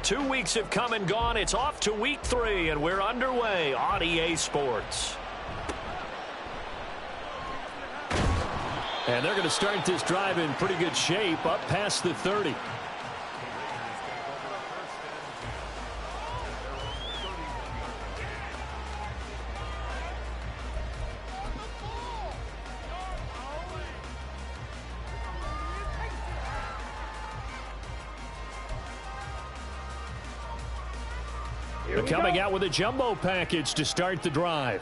2 weeks have come and gone. It's off to week 3, and we're underway on EA Sports. And they're going to start this drive in pretty good shape, up past the 30. They're coming out with a jumbo package to start the drive.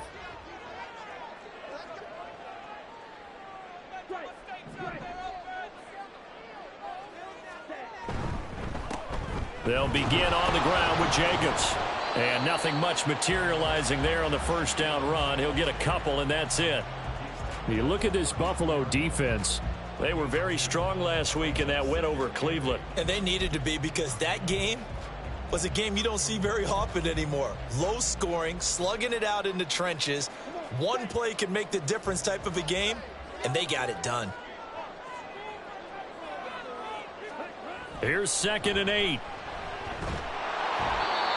They'll begin on the ground with Jacobs. And nothing much materializing there on the first down run. He'll get a couple, and that's it. You look at this Buffalo defense. They were very strong last week in that win over Cleveland. And they needed to be, because that game was a game you don't see very often anymore. Low scoring, slugging it out in the trenches. One play can make the difference type of a game, and they got it done. Here's 2nd and 8.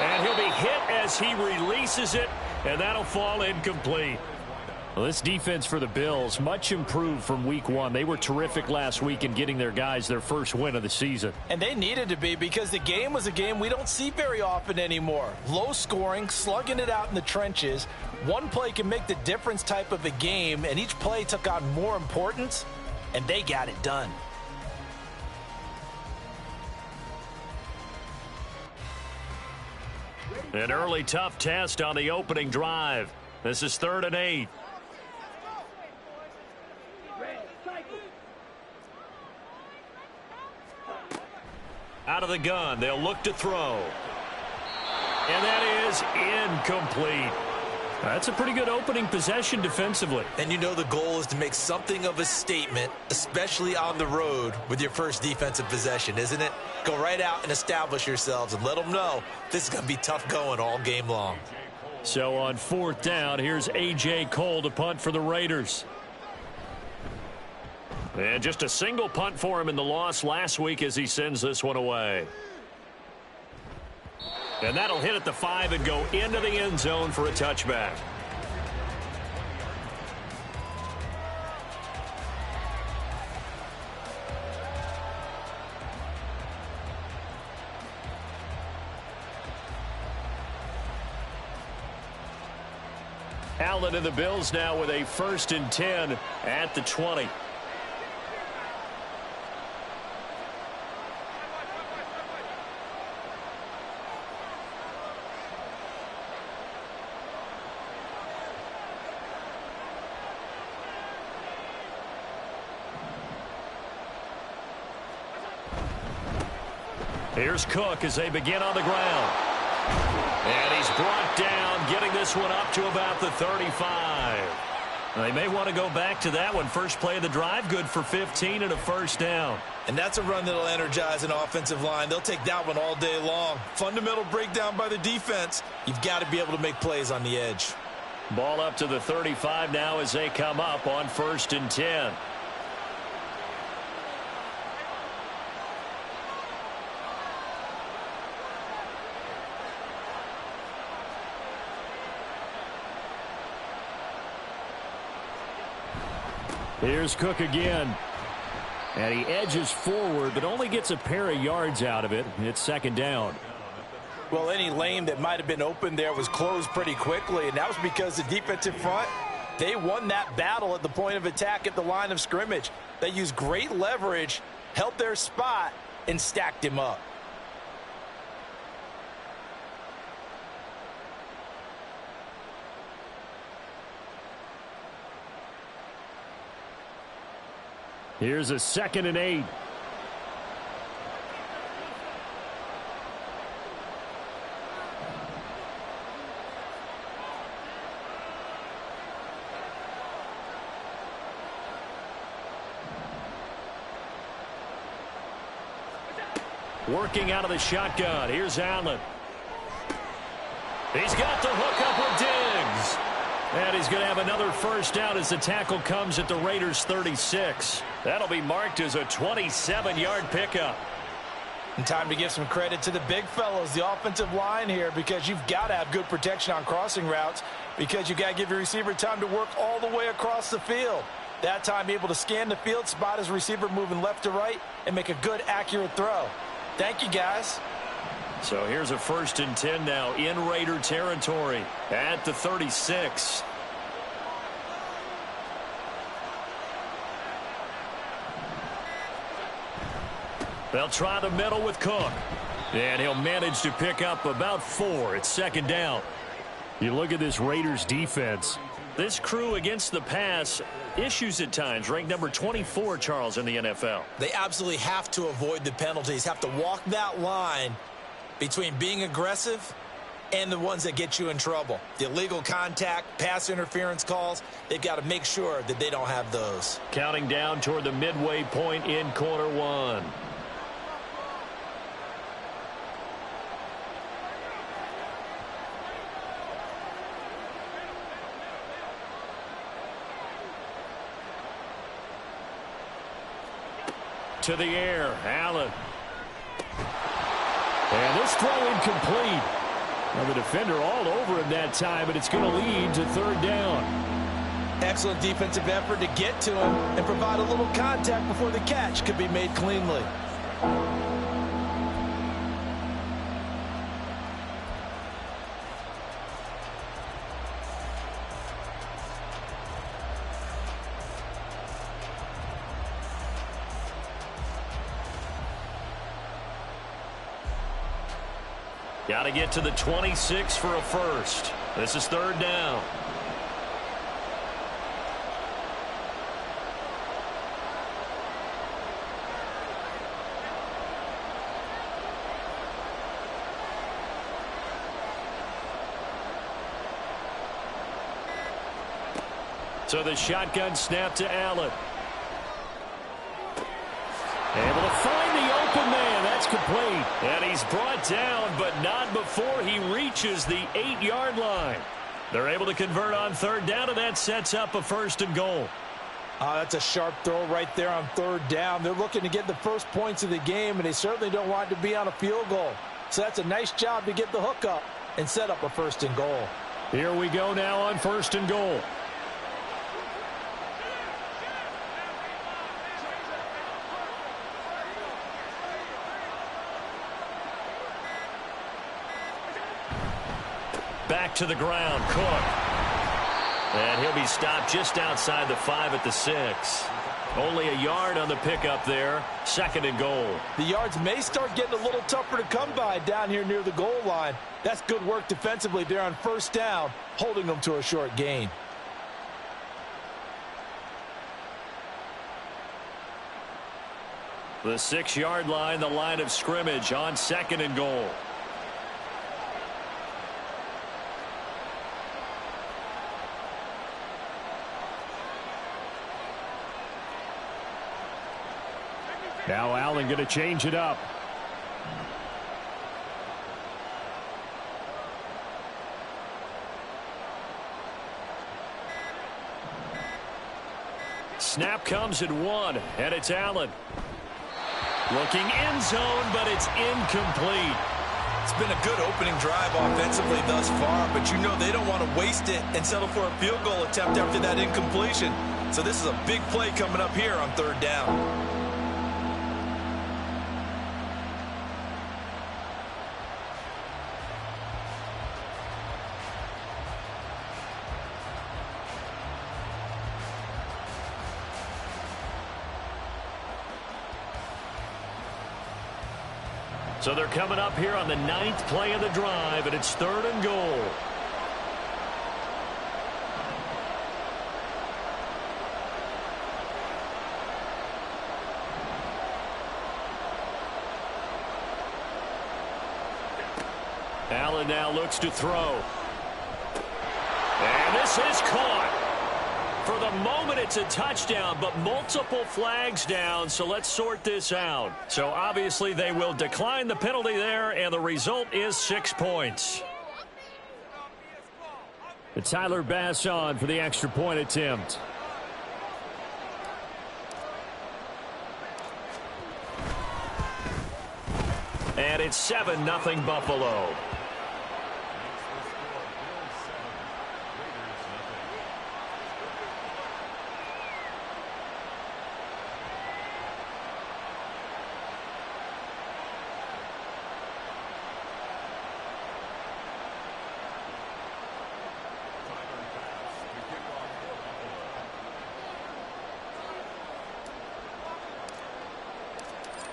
And he'll be hit as he releases it, and that'll fall incomplete. Well, this defense for the Bills, much improved from week 1. They were terrific last week in getting their guys their first win of the season. And they needed to be, because the game was a game we don't see very often anymore. Low scoring, slugging it out in the trenches. One play can make the difference type of a game, and each play took on more importance, and they got it done. An early tough test on the opening drive. This is 3rd and 8. Out of the gun, they'll look to throw. And that is incomplete. That's a pretty good opening possession defensively. And you know the goal is to make something of a statement, especially on the road with your first defensive possession, isn't it? Go right out and establish yourselves and let them know this is going to be tough going all game long. So on 4th down, here's A.J. Cole to punt for the Raiders. And just a single punt for him in the loss last week as he sends this one away. And that'll hit at the 5 and go into the end zone for a touchback. Allen and the Bills now with a 1st and 10 at the 20. Here's Cook as they begin on the ground. And he's brought down, getting this one up to about the 35. They may want to go back to that one. First play of the drive, good for 15 and a 1st down. And that's a run that'll energize an offensive line. They'll take that one all day long. Fundamental breakdown by the defense. You've got to be able to make plays on the edge. Ball up to the 35 now as they come up on 1st and 10. Here's Cook again. And he edges forward, but only gets a pair of yards out of it. It's 2nd down. Well, any lane that might have been open there was closed pretty quickly, and that was because the defensive front, they won that battle at the point of attack at the line of scrimmage. They used great leverage, held their spot, and stacked him up. Here's a 2nd and 8. Working out of the shotgun. Here's Allen. He's got the hook up with Diggs. And he's going to have another 1st down as the tackle comes at the Raiders' 36. That'll be marked as a 27-yard pickup. And time to give some credit to the big fellows, the offensive line here, because you've got to have good protection on crossing routes because you've got to give your receiver time to work all the way across the field. That time able to scan the field, spot his receiver moving left to right, and make a good, accurate throw. Thank you, guys. So here's a 1st and 10 now in Raider territory at the 36. They'll try the middle with Cook. And he'll manage to pick up about 4. It's 2nd down. You look at this Raiders defense. This crew against the pass, issues at times, ranked number 24, Charles, in the NFL. They absolutely have to avoid the penalties, have to walk that line between being aggressive and the ones that get you in trouble. The illegal contact, pass interference calls, they've got to make sure that they don't have those. Counting down toward the midway point in quarter 1. To the air, Allen. And this throw incomplete. Now the defender all over him that time, but it's going to lead to 3rd down. Excellent defensive effort to get to him and provide a little contact before the catch could be made cleanly. Got to get to the 26 for a 1st. This is 3rd down. So the shotgun snap to Allen. Able to find the open man. That's complete. And he's brought down, but not before he reaches the 8-yard line. They're able to convert on 3rd down, and that sets up a 1st and goal. That's a sharp throw right there on 3rd down. They're looking to get the first points of the game, and they certainly don't want to be on a field goal. So that's a nice job to get the hook up and set up a 1st and goal. Here we go now on 1st and goal. Back to the ground, Cook. And he'll be stopped just outside the 5 at the 6. Only a yard on the pickup there. 2nd and goal. The yards may start getting a little tougher to come by down here near the goal line. That's good work defensively there on 1st down, holding them to a short gain. The 6-yard line, the line of scrimmage on 2nd and goal. Now Allen going to change it up. Snap comes at 1, and it's Allen. Looking end zone, but it's incomplete. It's been a good opening drive offensively thus far, but you know they don't want to waste it and settle for a field goal attempt after that incompletion. So this is a big play coming up here on 3rd down. So they're coming up here on the 9th play of the drive, and it's 3rd and goal. Allen now looks to throw. And this is caught. For the moment, it's a touchdown, but multiple flags down, so let's sort this out. So obviously they will decline the penalty there, and the result is 6 points. It's Tyler Bass on for the extra point attempt. And it's 7-0 Buffalo.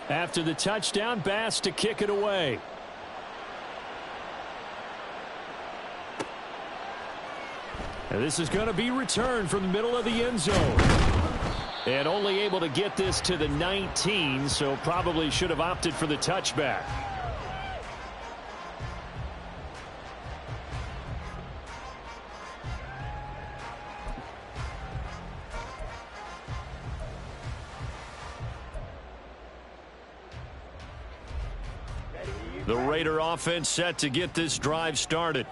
After the touchdown, Bass to kick it away. And this is going to be returned from the middle of the end zone. And only able to get this to the 19, so probably should have opted for the touchback. The Raider offense set to get this drive started.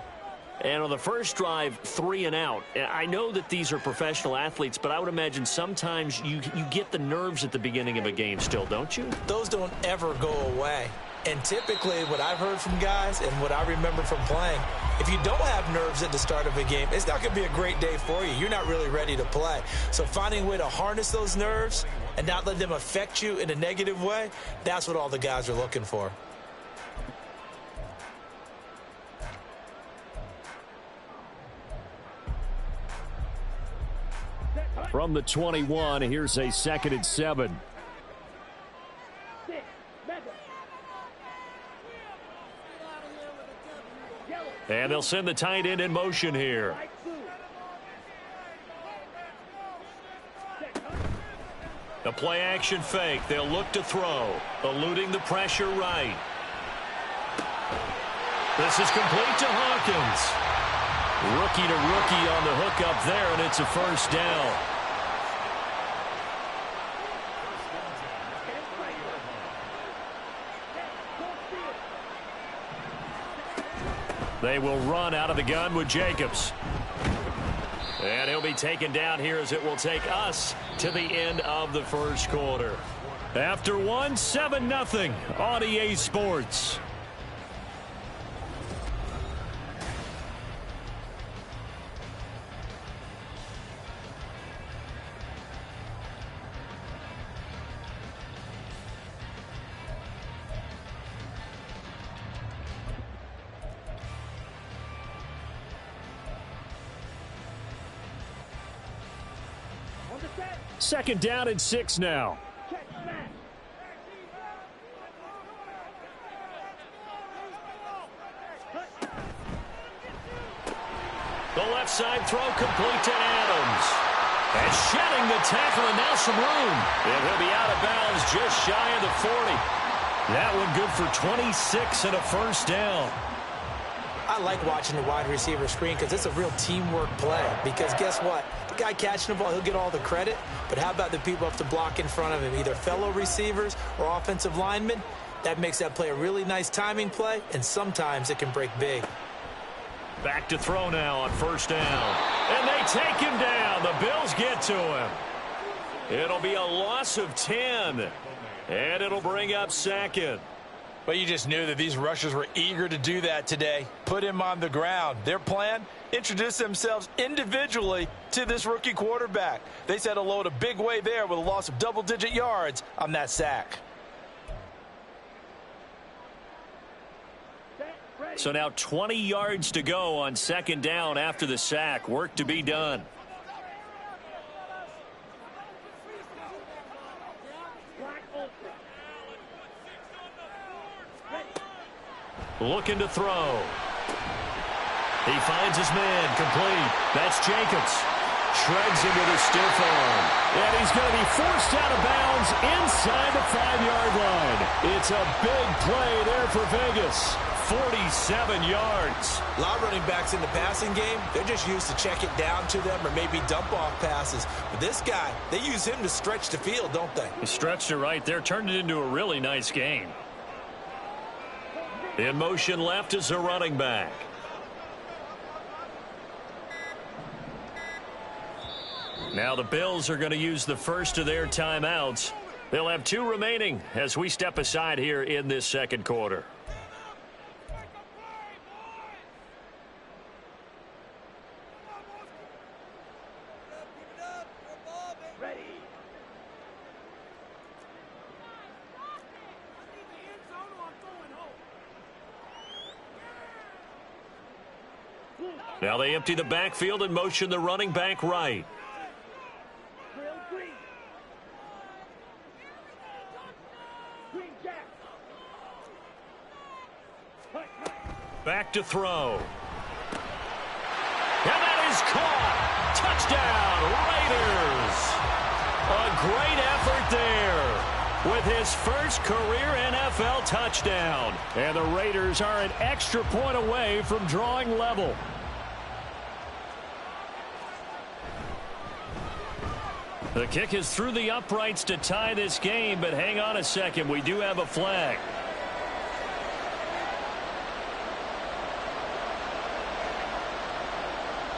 And on the first drive, 3 and out. I know that these are professional athletes, but I would imagine sometimes you get the nerves at the beginning of a game still, don't you? Those don't ever go away. And typically what I've heard from guys and what I remember from playing, if you don't have nerves at the start of a game, it's not going to be a great day for you. You're not really ready to play. So finding a way to harness those nerves and not let them affect you in a negative way, that's what all the guys are looking for. From the 21, here's a 2nd and 7. And they'll send the tight end in motion here. The play action fake. They'll look to throw. Eluding the pressure right. This is complete to Hawkins. Rookie to rookie on the hook up there, and it's a first down. They will run out of the gun with Jacobs. And he'll be taken down here as it will take us to the end of the first quarter. After one, 7-0 on EA Sports. Second down and 6 now. The left side throw complete to Adams. And shedding the tackle, and now some room. And he'll be out of bounds just shy of the 40. That one good for 26 and a first down. I like watching the wide receiver screen because it's a real teamwork play. Because guess what? The guy catching the ball, he'll get all the credit. But how about the people up to block in front of him, either fellow receivers or offensive linemen? That makes that play a really nice timing play, and sometimes it can break big. Back to throw now on first down. And they take him down. The Bills get to him. It'll be a loss of 10. And it'll bring up 2nd. But you just knew that these rushers were eager to do that today. Put him on the ground. Their plan, introduce themselves individually to this rookie quarterback. They said hello in a big way there with a loss of double-digit yards on that sack. So now 20 yards to go on second down after the sack. Work to be done. Looking to throw. He finds his man complete. That's Jacobs. Shreds him with a stiff arm. And he's going to be forced out of bounds inside the 5-yard line. It's a big play there for Vegas. 47 yards. A lot of running backs in the passing game, they're just used to check it down to them or maybe dump off passes. But this guy, they use him to stretch the field, don't they? He stretched it right there, turned it into a really nice game. In motion left is a running back. Now the Bills are going to use the first of their timeouts. They'll have 2 remaining as we step aside here in this second quarter. Now they empty the backfield and motion the running back right. Back to throw. And that is caught. Touchdown, Raiders. A great effort there with his first career NFL touchdown. And the Raiders are an extra point away from drawing level. The kick is through the uprights to tie this game, but hang on a second. We do have a flag.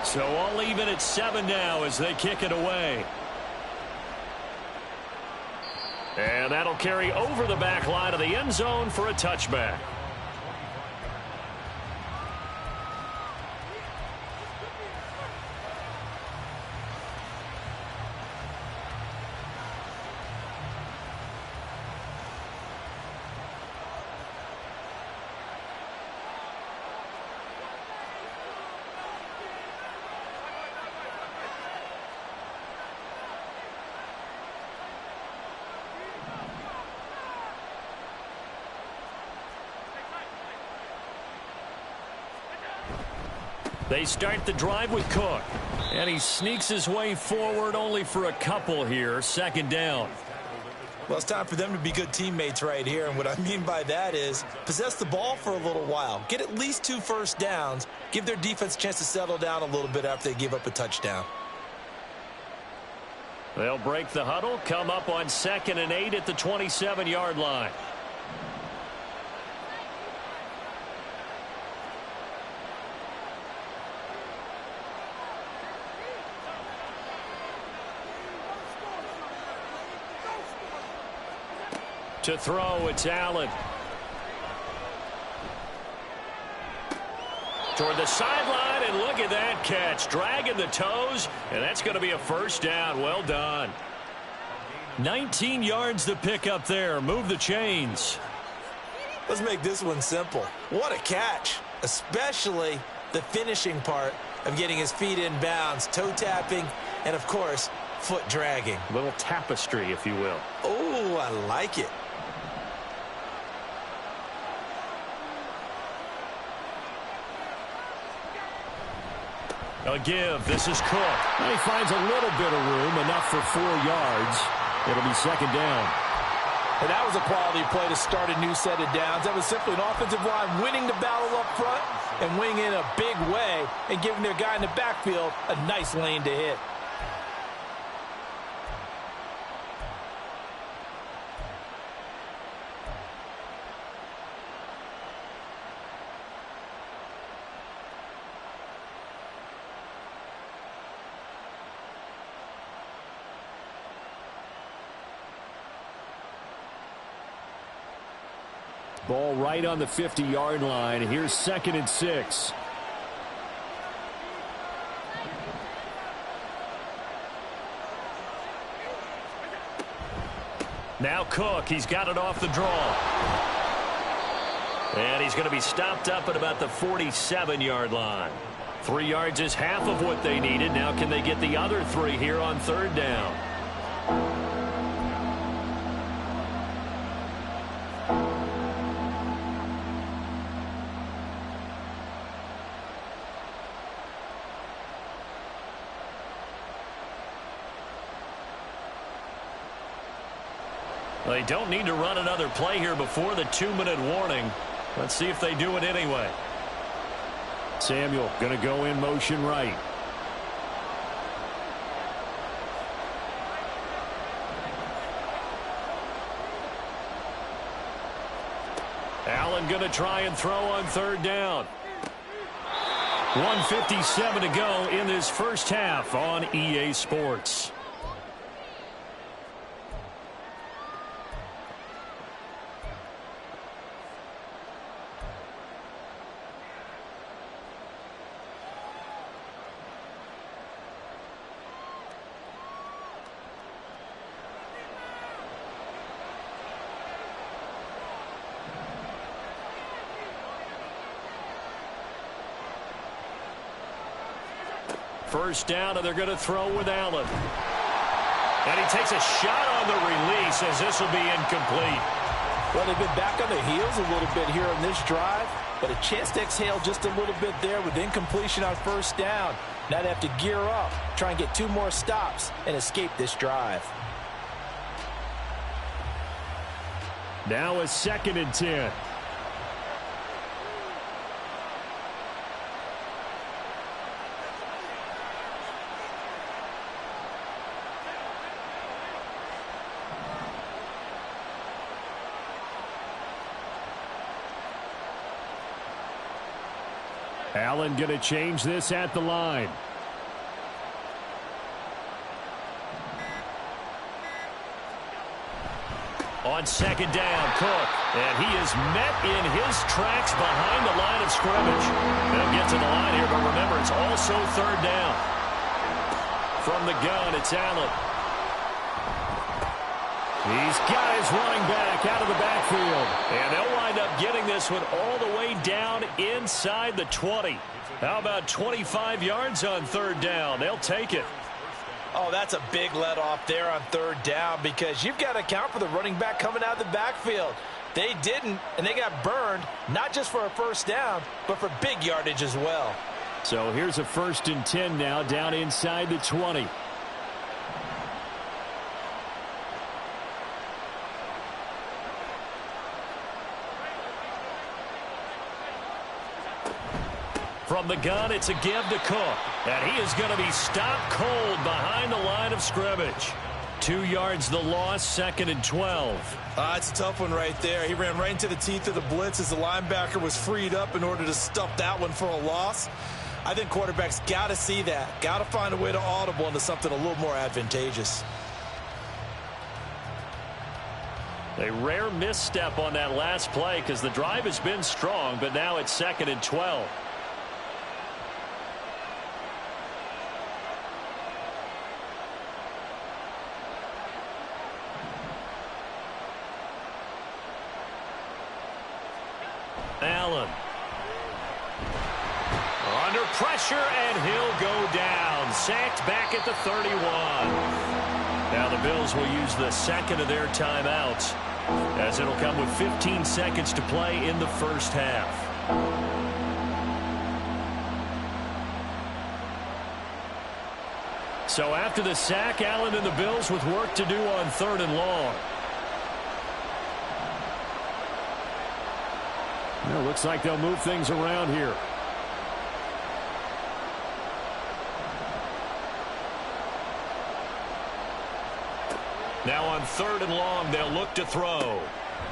So all even at 7 now as they kick it away. And that'll carry over the back line of the end zone for a touchback. They start the drive with Cook. And he sneaks his way forward only for a couple here. Second down. Well, it's time for them to be good teammates right here. And what I mean by that is possess the ball for a little while. Get at least 2 first downs. Give their defense a chance to settle down a little bit after they give up a touchdown. They'll break the huddle. Come up on 2nd and 8 at the 27-yard line. To throw, it's Allen. Toward the sideline, and look at that catch. Dragging the toes, and that's going to be a first down. Well done. 19 yards to pick up there. Move the chains. Let's make this one simple. What a catch, especially the finishing part of getting his feet in bounds, toe tapping, and, of course, foot dragging. A little tapestry, if you will. Oh, I like it. A give. This is Cook. He finds a little bit of room, enough for 4 yards. It'll be second down. And that was a quality play to start a new set of downs. That was simply an offensive line winning the battle up front and winning in a big way and giving their guy in the backfield a nice lane to hit. Ball right on the 50-yard line. Here's 2nd and 6. Now Cook. He's got it off the draw. And he's going to be stopped up at about the 47-yard line. 3 yards is half of what they needed. Now can they get the other 3 here on 3rd down? They don't need to run another play here before the 2-minute warning. Let's see if they do it anyway. Samuel going to go in motion right. Allen going to try and throw on 3rd down. 1:57 to go in this first half on EA Sports. first down, and they're going to throw with Allen. And he takes a shot on the release as this will be incomplete. Well, they've been back on their heels a little bit here on this drive, but a chance to exhale just a little bit there with incompletion on first down. Now they have to gear up, try and get 2 more stops, and escape this drive. Now a 2nd and 10. Allen going to change this at the line. On 2nd down, Cook. And he is met in his tracks behind the line of scrimmage. They'll get to the line here, but remember, it's also 3rd down. From the gun, it's Allen. These guys running back out of the backfield. And they'll wind up getting this one all the way down inside the 20. How about 25 yards on 3rd down? They'll take it. Oh, that's a big let-off there on 3rd down because you've got to account for the running back coming out of the backfield. They didn't, and they got burned, not just for a first down, but for big yardage as well. So here's a 1st and 10 now down inside the 20. From the gun, it's a give to Cook. And he is going to be stopped cold behind the line of scrimmage. 2 yards the loss, 2nd and 12. It's a tough one right there. He ran right into the teeth of the blitz as the linebacker was freed up in order to stuff that one for a loss. I think quarterbacks got to see that. Got to find a way to audible into something a little more advantageous. A rare misstep on that last play because the drive has been strong, but now it's 2nd and 12. Allen. Under pressure, and he'll go down. Sacked back at the 31. Now the Bills will use the 2nd of their timeouts, as it'll come with 15 seconds to play in the first half. So after the sack, Allen and the Bills with work to do on 3rd and long. Well, looks like they'll move things around here. Now on 3rd and long, they'll look to throw.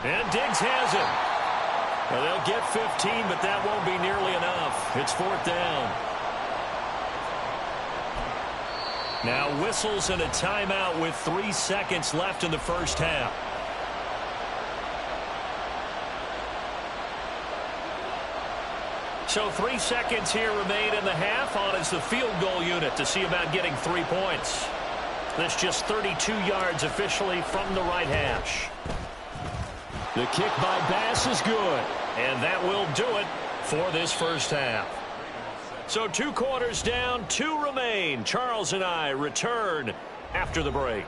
And Diggs has it. Well, they'll get 15, but that won't be nearly enough. It's 4th down. Now whistles and a timeout with 3 seconds left in the first half. So 3 seconds here remain in the half. On is the field goal unit to see about getting 3 points. This just 32 yards officially from the right hash. The kick by Bass is good. And that will do it for this first half. So 2 quarters down, 2 remain. Charles and I return after the break.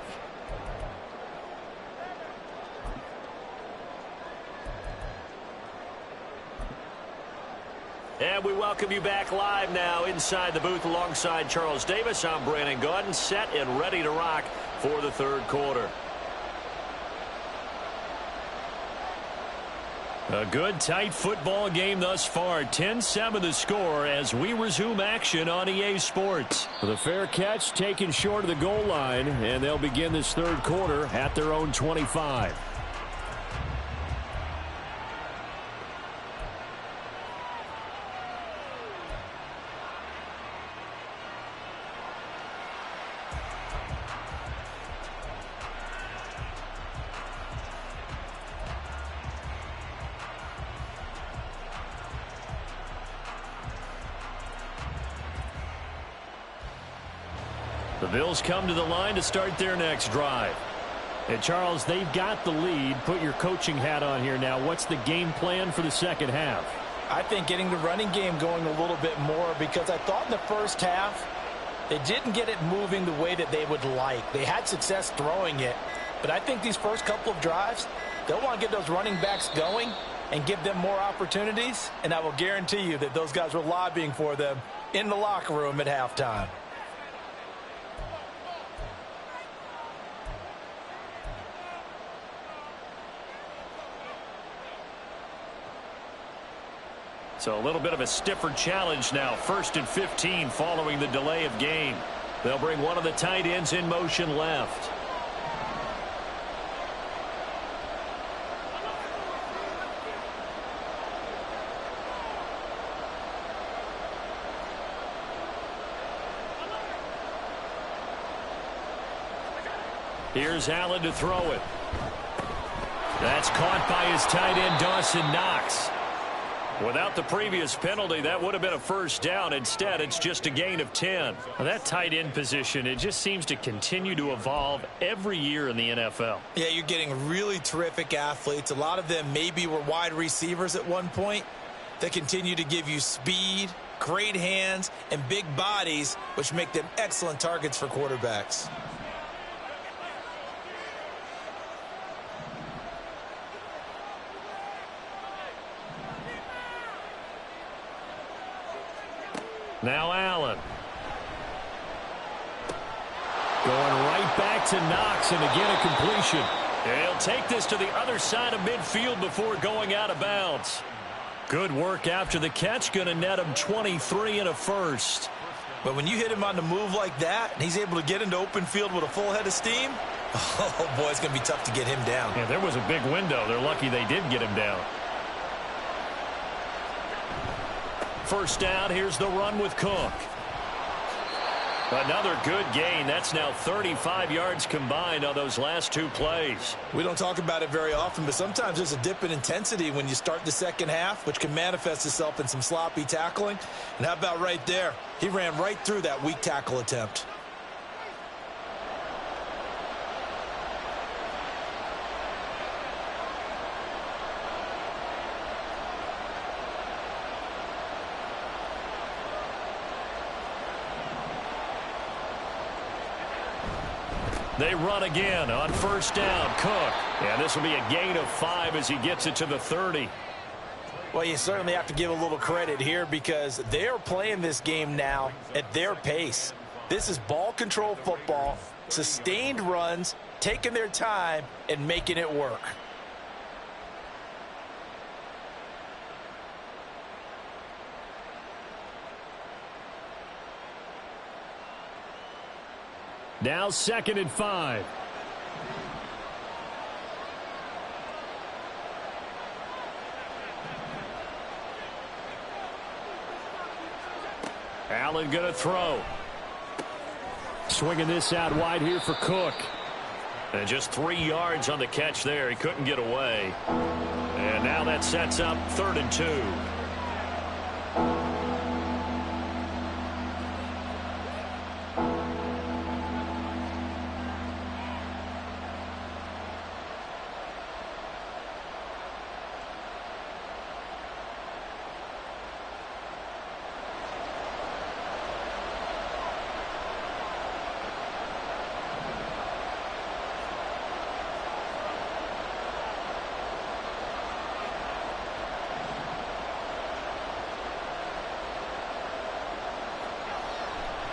And we welcome you back live now inside the booth alongside Charles Davis. I'm Brandon Gaudin, set and ready to rock for the 3rd quarter. A good, tight football game thus far. 10-7 the score as we resume action on EA Sports. The fair catch taken short of the goal line, and they'll begin this 3rd quarter at their own 25. The Bills come to the line to start their next drive. And Charles, they've got the lead. Put your coaching hat on here now. What's the game plan for the second half? I think getting the running game going a little bit more, because I thought in the first half They didn't get it moving the way that they would like. They had success throwing it, but I think these first couple of drives, they'll want to get those running backs going and give them more opportunities, and I will guarantee you that those guys were lobbying for them in the locker room at halftime. So a little bit of a stiffer challenge now. 1st and 15 following the delay of game. They'll bring one of the tight ends in motion left. Here's Allen to throw it. That's caught by his tight end, Dawson Knox. Without the previous penalty, that would have been a first down. Instead, it's just a gain of 10. Now, that tight end position, it just seems to continue to evolve every year in the NFL. Yeah, you're getting really terrific athletes. A lot of them maybe were wide receivers at one point. They continue to give you speed, great hands, and big bodies, which make them excellent targets for quarterbacks. Now Allen. Going right back to Knox, and again a completion. He'll take this to the other side of midfield before going out of bounds. Good work after the catch. Going to net him 23 and a first. But when you hit him on the move like that, and he's able to get into open field with a full head of steam, oh boy, it's going to be tough to get him down. Yeah, there was a big window. They're lucky they did get him down. First down, here's the run with Cook. Another good gain. That's now 35 yards combined on those last two plays. We don't talk about it very often, but sometimes there's a dip in intensity when you start the second half, which can manifest itself in some sloppy tackling. And how about right there? He ran right through that weak tackle attempt. They run again on first down. Cook. And this will be a gain of 5 as he gets it to the 30. Well, you certainly have to give a little credit here because they're playing this game now at their pace. This is ball control football, sustained runs, taking their time and making it work. Now 2nd and 5. Allen going to throw. Swinging this out wide here for Cook. And just 3 yards on the catch there. He couldn't get away. And now that sets up 3rd and 2.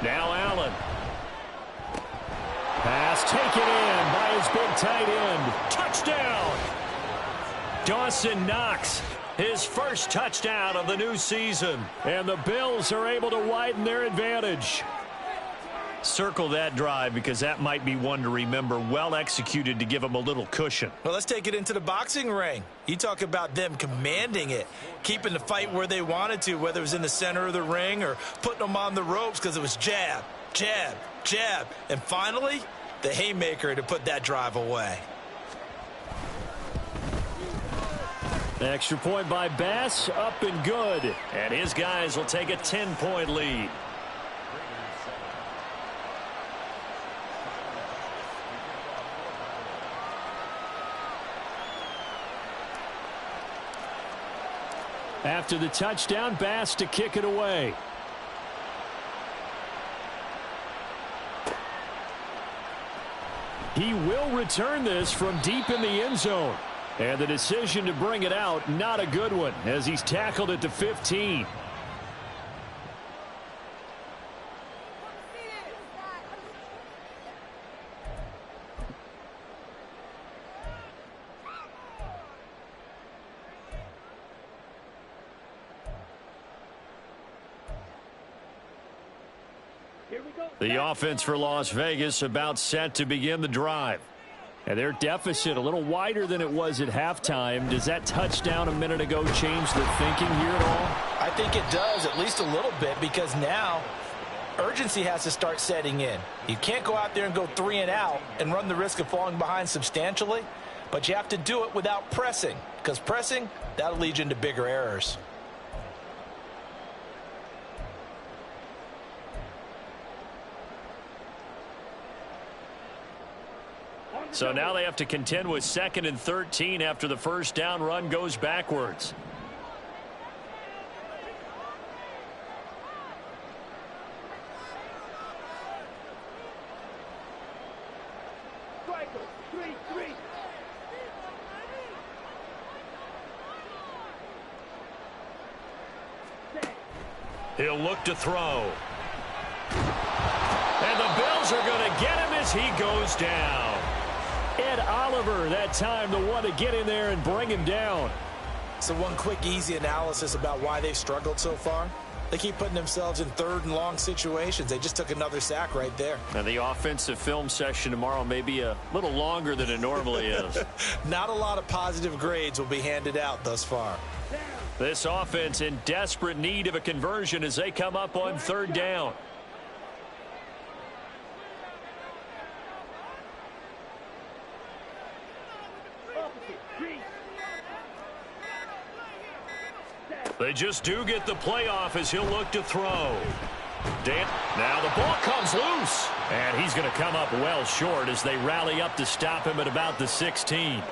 Now Allen. Pass taken in by his big tight end. Touchdown! Dawson Knox, his first touchdown of the new season. And the Bills are able to widen their advantage. Circle that drive because that might be one to remember. Well executed to give them a little cushion. Well, let's take it into the boxing ring. You talk about them commanding it, keeping the fight where they wanted to, whether it was in the center of the ring or putting them on the ropes because it was jab, jab, jab. And finally, the haymaker to put that drive away. Extra point by Bass, up and good. And his guys will take a 10-point lead. After the touchdown, Bass to kick it away. He will return this from deep in the end zone. And the decision to bring it out, not a good one, as he's tackled at the 15. The offense for Las Vegas about set to begin the drive. And their deficit a little wider than it was at halftime. Does that touchdown a minute ago change the thinking here at all? I think it does, at least a little bit, because now urgency has to start setting in. You can't go out there and go 3 and out and run the risk of falling behind substantially, but you have to do it without pressing, because pressing, that'll lead you into bigger errors. So now they have to contend with 2nd and 13 after the first down run goes backwards. He'll look to throw. And the Bills are going to get him as he goes down. Ed Oliver, that time, the one to get in there and bring him down. So one quick, easy analysis about why they've struggled so far. They keep putting themselves in 3rd and long situations. They just took another sack right there. And the offensive film session tomorrow may be a little longer than it normally is. Not a lot of positive grades will be handed out thus far. This offense in desperate need of a conversion as they come up on 3rd down. They just do get the playoff as he'll look to throw. Now the ball comes loose. And he's going to come up well short as they rally up to stop him at about the 16.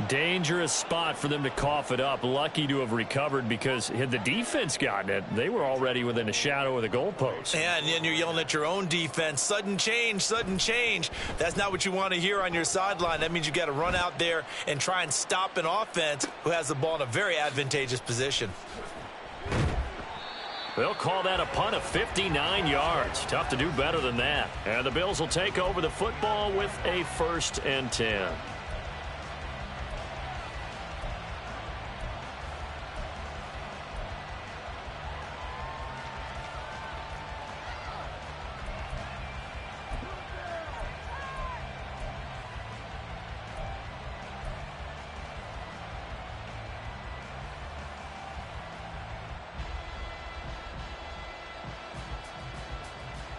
Dangerous spot for them to cough it up. Lucky to have recovered, because had the defense gotten it, they were already within a shadow of the goalpost. And then you're yelling at your own defense. Sudden change, sudden change. That's not what you want to hear on your sideline. That means you got to run out there and try and stop an offense who has the ball in a very advantageous position. They'll call that a punt of 59 yards. Tough to do better than that. And the Bills will take over the football with a 1st and 10.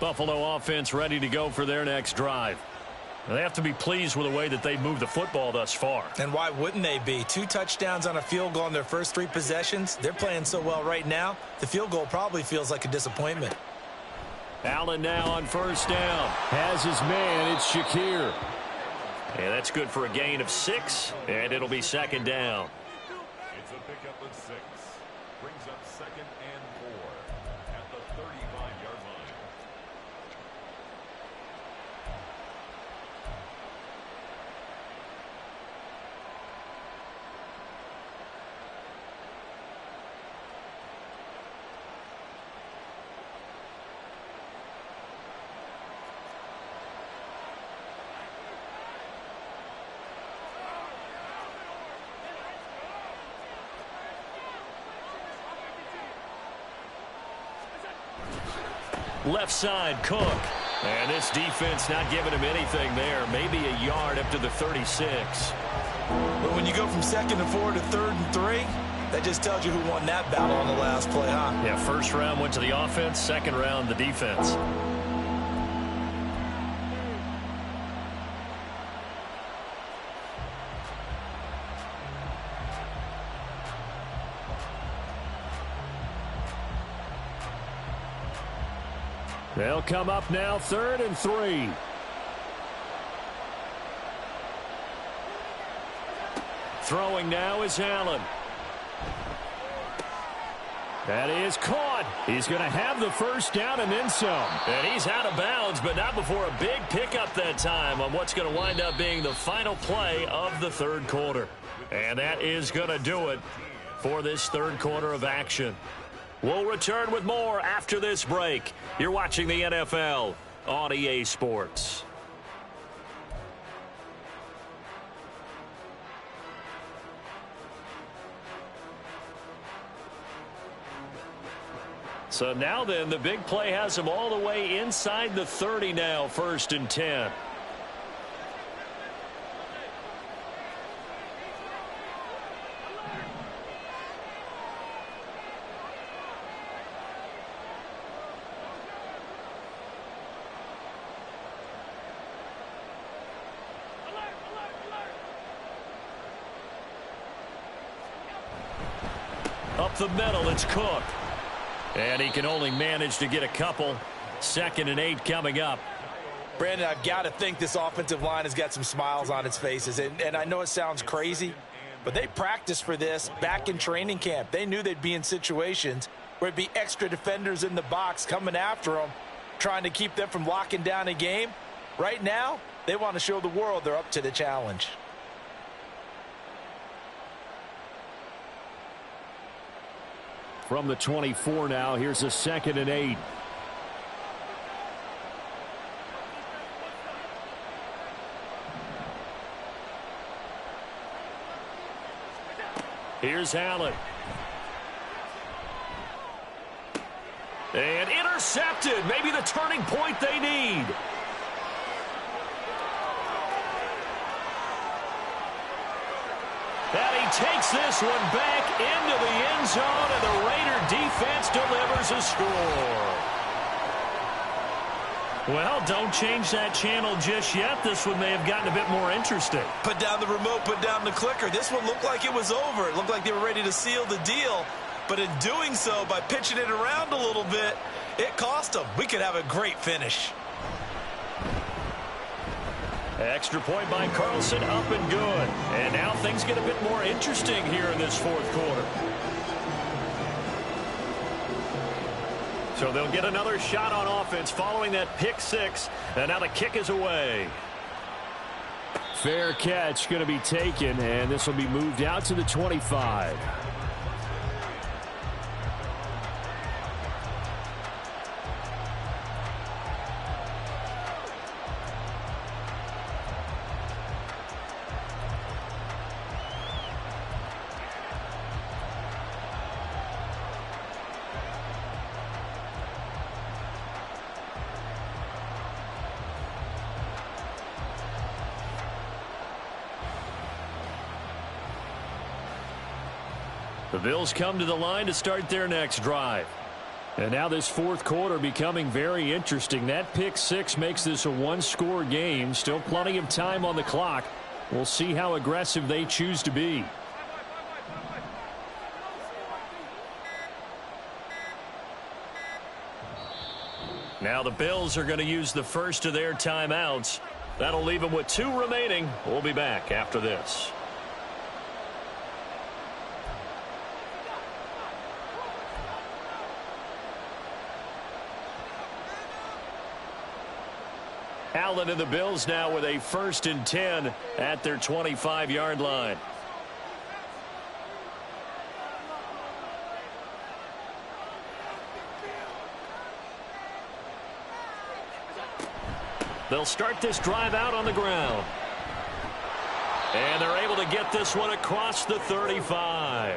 Buffalo offense ready to go for their next drive. They have to be pleased with the way that they've moved the football thus far. And why wouldn't they be? 2 touchdowns on a field goal in their first 3 possessions. They're playing so well right now, the field goal probably feels like a disappointment. Allen now on 1st down. Has his man. It's Shakir. And that's good for a gain of 6, and it'll be 2nd down. It's a pickup of 6. Brings up 2nd and 4 at the 35-yard line. Left side, Cook. And this defense not giving him anything there. Maybe a yard up to the 36. But when you go from 2nd and 4 to 3rd and 3, that just tells you who won that battle on the last play, huh? Yeah, 1st round went to the offense, 2nd round the defense. They'll come up now 3rd and 3. Throwing now is Allen. That is caught. He's going to have the first down and then some. And he's out of bounds, but not before a big pickup that time on what's going to wind up being the final play of the third quarter. And that is going to do it for this third quarter of action. We'll return with more after this break. You're watching the NFL on EA Sports. So now then, the big play has him all the way inside the 30 now, 1st and 10. Up the middle, it's Cook. And he can only manage to get a couple. 2nd and 8 coming up. Brandon, I've got to think this offensive line has got some smiles on its faces. And I know it sounds crazy, but they practiced for this back in training camp. They knew they'd be in situations where it'd be extra defenders in the box coming after them, trying to keep them from locking down a game. Right now, they want to show the world they're up to the challenge. From the 24 now, here's a 2nd and 8. Here's Allen. And intercepted. Maybe the turning point they need. And he takes this one back into the end zone, and the Raider defense delivers a score. Well, don't change that channel just yet. This one may have gotten a bit more interesting. Put down the remote, put down the clicker. This one looked like it was over. It looked like they were ready to seal the deal. But in doing so, by pitching it around a little bit, it cost them. We could have a great finish. Extra point by Carlson, up and good. And now things get a bit more interesting here in this fourth quarter. So they'll get another shot on offense following that pick six. And now the kick is away. Fair catch going to be taken, and this will be moved out to the 25. The Bills come to the line to start their next drive. And now this fourth quarter becoming very interesting. That pick six makes this a one-score game. Still plenty of time on the clock. We'll see how aggressive they choose to be. Now the Bills are going to use the first of their timeouts. That'll leave them with 2 remaining. We'll be back after this. Allen and the Bills now with a 1st and 10 at their 25-yard line. They'll start this drive out on the ground. And they're able to get this one across the 35.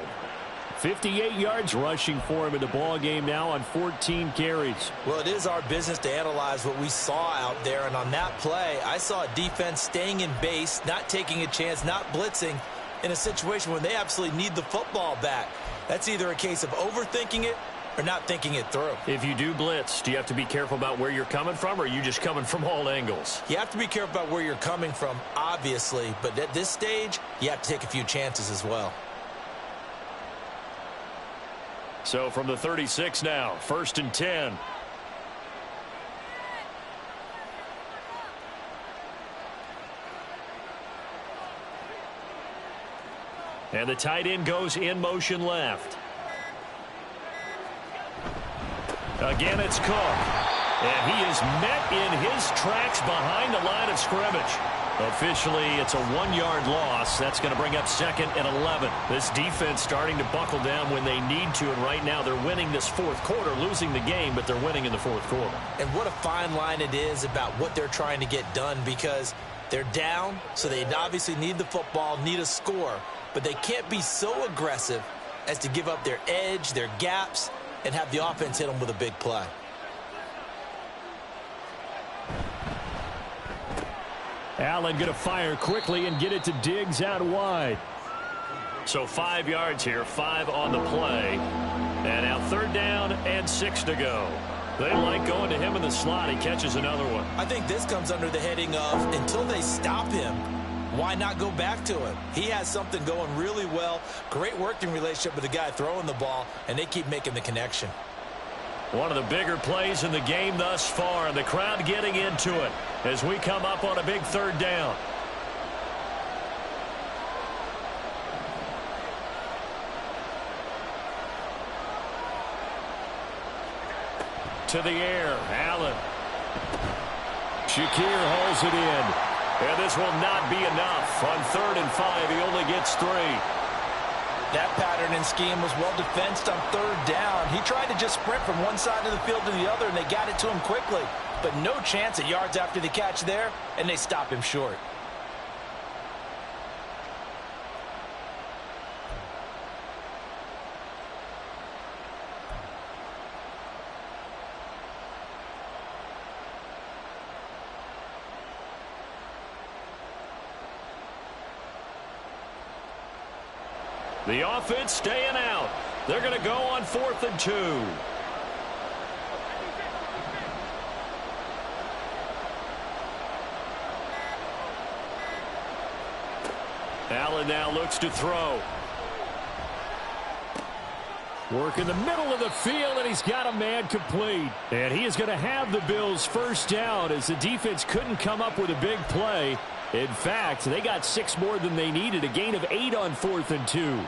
58 yards rushing for him in the ball game now on 14 carries. Well, it is our business to analyze what we saw out there, and on that play, I saw a defense staying in base, not taking a chance, not blitzing in a situation where they absolutely need the football back. That's either a case of overthinking it or not thinking it through. If you do blitz, do you have to be careful about where you're coming from, or are you just coming from all angles? You have to be careful about where you're coming from, obviously, but at this stage, you have to take a few chances as well. So from the 36 now, 1st and 10. And the tight end goes in motion left. Again, it's Cook. And he is met in his tracks behind the line of scrimmage. Officially, it's a 1-yard loss. That's going to bring up 2nd and 11. This defense starting to buckle down when they need to, and right now they're winning this fourth quarter, losing the game, but they're winning in the fourth quarter. And what a fine line it is about what they're trying to get done, because they're down, so they obviously need the football, need a score, but they can't be so aggressive as to give up their edge, their gaps, and have the offense hit them with a big play. Allen going to fire quickly and get it to Diggs out wide. So 5 yards here, 5 on the play. And now 3rd down and 6 to go. They like going to him in the slot. He catches another one. I think this comes under the heading of, until they stop him, why not go back to him? He has something going really well. Great working relationship with the guy throwing the ball, and they keep making the connection. One of the bigger plays in the game thus far, and the crowd getting into it as we come up on a big 3rd down. To the air, Allen. Shakir hauls it in. And this will not be enough. On 3rd and 5, he only gets 3. That pattern and scheme was well defensed on 3rd down. He tried to just sprint from one side of the field to the other, and they got it to him quickly. But no chance at yards after the catch there, and they stop him short. The offense staying out. They're going to go on 4th and 2. Allen now looks to throw. Work in the middle of the field, and he's got a man complete. And he is going to have the Bills' 1st down as the defense couldn't come up with a big play. In fact, they got 6 more than they needed, a gain of 8 on 4th and 2.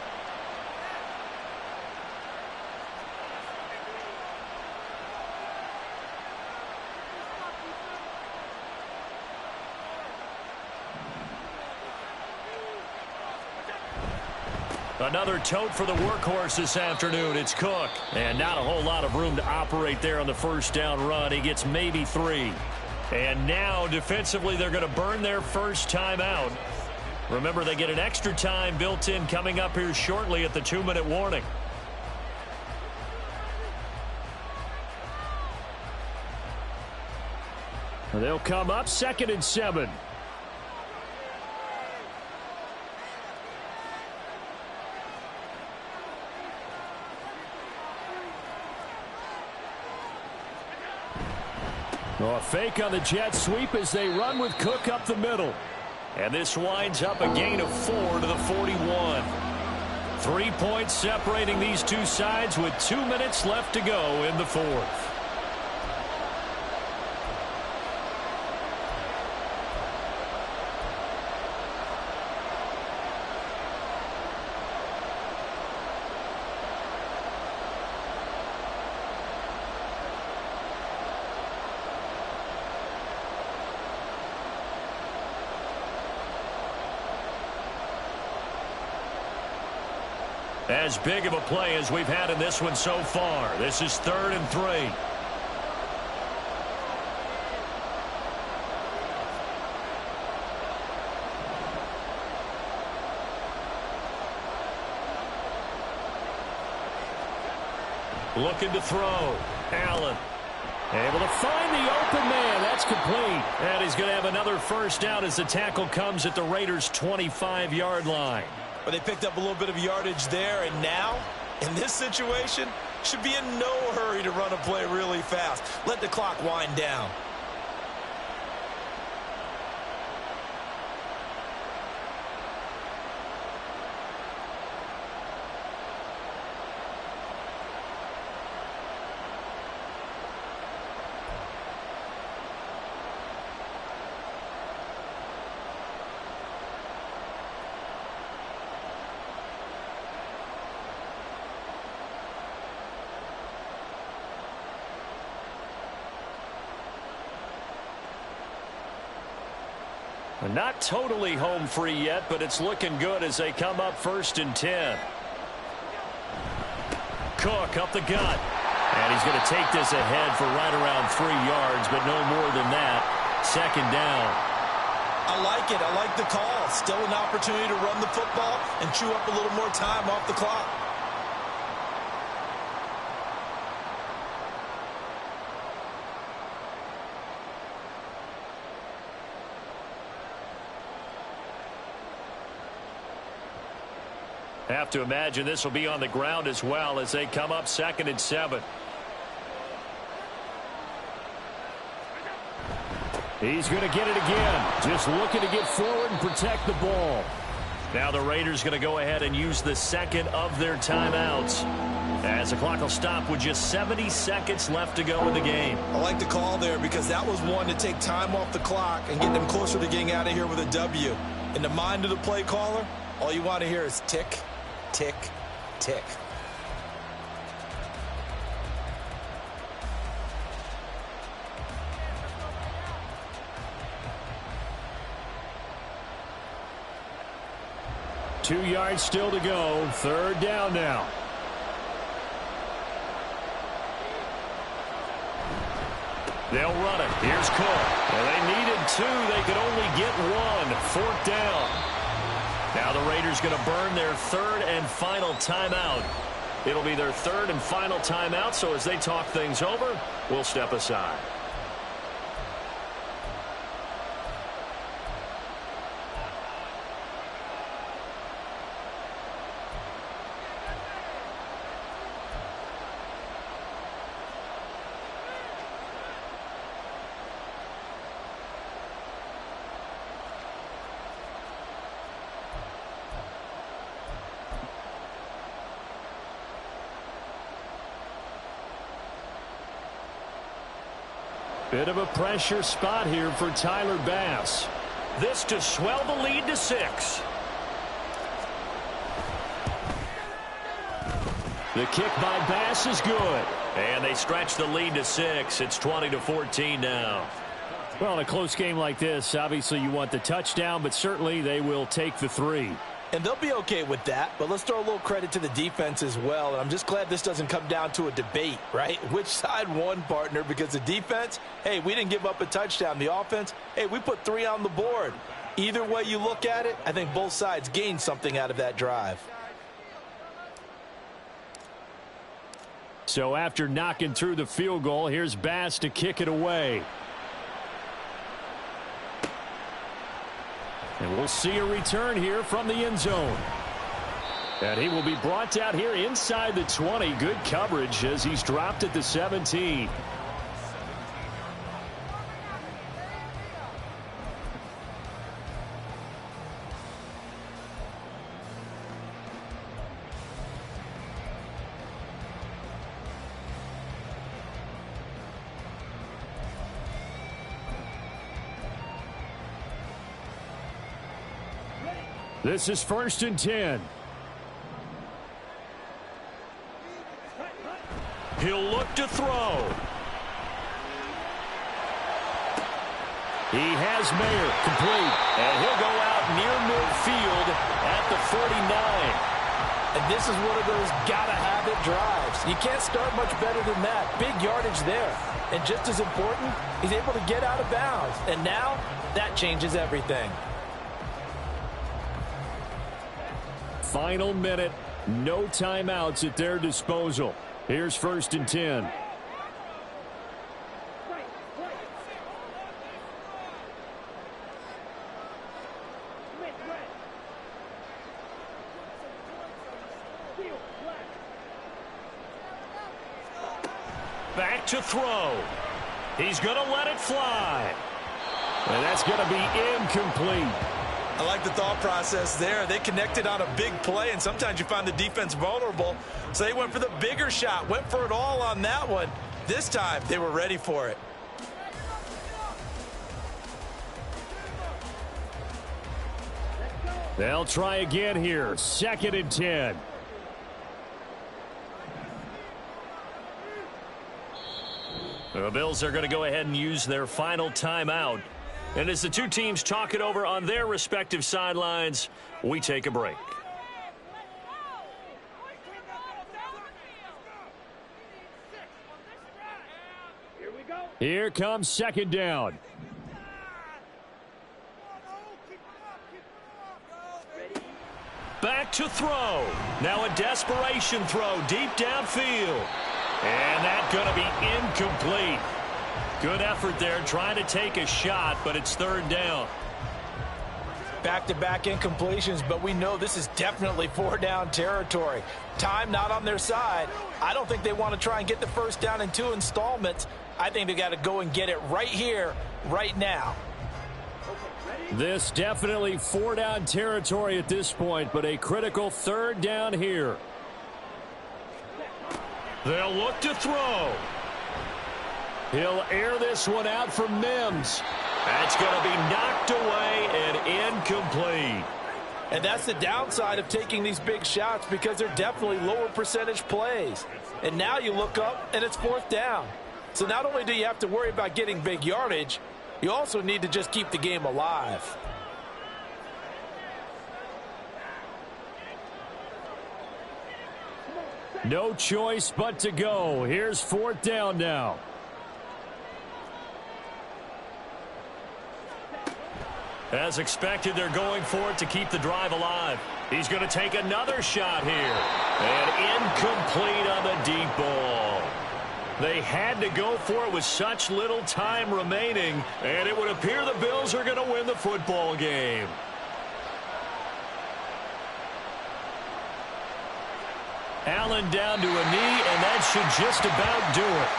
Another tote for the workhorse this afternoon. It's Cook. And not a whole lot of room to operate there on the 1st down run. He gets maybe 3. And now, defensively, they're going to burn their first time out. Remember, they get an extra time built in coming up here shortly at the 2-minute warning. They'll come up 2nd and 7. A fake on the jet sweep as they run with Cook up the middle. And this winds up a gain of 4 to the 41. 3 points separating these two sides with 2 minutes left to go in the 4th. As big of a play as we've had in this one so far. This is 3rd and 3. Looking to throw. Allen. Able to find the open man. That's complete. And he's going to have another 1st down as the tackle comes at the Raiders' 25-yard line. But they picked up a little bit of yardage there, and now, in this situation, should be in no hurry to run a play really fast. Let the clock wind down. Not totally home free yet, but it's looking good as they come up 1st and 10. Cook up the gut. And he's going to take this ahead for right around 3 yards, but no more than that. 2nd down. I like it. I like the call. Still an opportunity to run the football and chew up a little more time off the clock. Have to imagine this will be on the ground as well as they come up 2nd and 7. He's going to get it again. Just looking to get forward and protect the ball. Now the Raiders going to go ahead and use the second of their timeouts, as the clock will stop with just 70 seconds left to go in the game. I like the call there because that was one to take time off the clock and get them closer to getting out of here with a W. In the mind of the play caller, all you want to hear is tick, tick, tick. Two yards still to go. 3rd down now. They'll run it. Here's Cook. Well, they needed 2. They could only get 1. 4th down. Now the Raiders going to burn their 3rd and final timeout. It'll be their 3rd and final timeout, so as they talk things over, we'll step aside. Bit of a pressure spot here for Tyler Bass. This to swell the lead to 6. The kick by Bass is good. And they stretch the lead to 6. It's 20-14 now. Well, in a close game like this, obviously you want the touchdown, but certainly they will take the 3. And they'll be okay with that, but let's throw a little credit to the defense as well. And I'm just glad this doesn't come down to a debate, right? Which side won, partner? Because the defense, hey, we didn't give up a touchdown. The offense, hey, we put 3 on the board. Either way you look at it, I think both sides gained something out of that drive. So after knocking through the field goal, here's Bass to kick it away. And we'll see a return here from the end zone. And he will be brought out here inside the 20. Good coverage as he's dropped at the 17. This is 1st and 10. He'll look to throw. He has Mayer complete. And he'll go out near midfield at the 49. And this is one of those gotta-have-it drives. You can't start much better than that. Big yardage there. And just as important, he's able to get out of bounds. And now, that changes everything. Final minute, no timeouts at their disposal. Here's 1st and 10. Back to throw. He's going to let it fly. And that's going to be incomplete. I like the thought process there. They connected on a big play, and sometimes you find the defense vulnerable. So they went for the bigger shot, went for it all on that one. This time, they were ready for it. They'll try again here. 2nd and 10. The Bills are going to go ahead and use their final timeout. And as the two teams talk it over on their respective sidelines, we take a break. Here comes second down. Back to throw. Now a desperation throw deep downfield. And that's going to be incomplete. Good effort there trying to take a shot, but it's third down. Back-to-back incompletions, but we know this is definitely four-down territory. Time not on their side. I don't think they want to try and get the first down in 2 installments. I think they got to go and get it right here, right now. This definitely four-down territory at this point, but a critical third down here. They'll look to throw. He'll air this one out for Mims. That's going to be knocked away and incomplete. And that's the downside of taking these big shots because they're definitely lower percentage plays. And now you look up and it's fourth down. So not only do you have to worry about getting big yardage, you also need to just keep the game alive. No choice but to go. Here's fourth down now. As expected, they're going for it to keep the drive alive. He's going to take another shot here. And incomplete on the deep ball. They had to go for it with such little time remaining, and it would appear the Bills are going to win the football game. Allen down to a knee, and that should just about do it.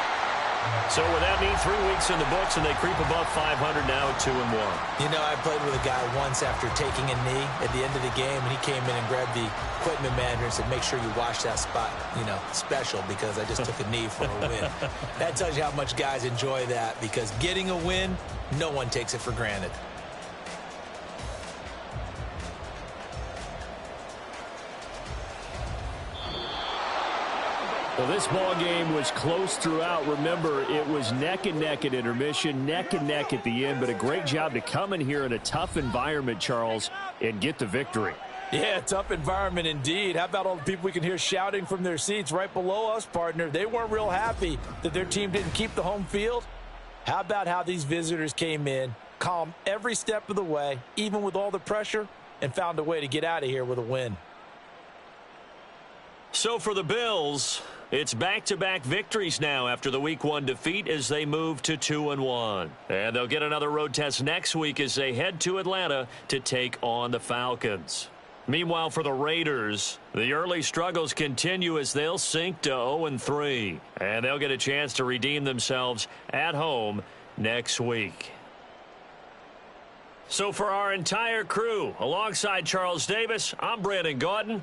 So with that knee, 3 weeks in the books, and they creep above 500 now at 2-1. You know, I played with a guy once after taking a knee at the end of the game, and he came in and grabbed the equipment manager and said, make sure you wash that spot, you know, special, because I just took a knee for a win. That tells you how much guys enjoy that, because getting a win, no one takes it for granted. Well, this ball game was close throughout. Remember, it was neck and neck at intermission, neck and neck at the end, but a great job to come in here in a tough environment, Charles, and get the victory. Yeah, tough environment indeed. How about all the people we can hear shouting from their seats right below us, partner? They weren't real happy that their team didn't keep the home field. How about how these visitors came in, calm every step of the way, even with all the pressure, and found a way to get out of here with a win. So for the Bills, it's back-to-back victories now after the Week 1 defeat as they move to 2-1. And they'll get another road test next week as they head to Atlanta to take on the Falcons. Meanwhile, for the Raiders, the early struggles continue as they'll sink to 0-3. And they'll get a chance to redeem themselves at home next week. So for our entire crew, alongside Charles Davis, I'm Brandon Gaudin.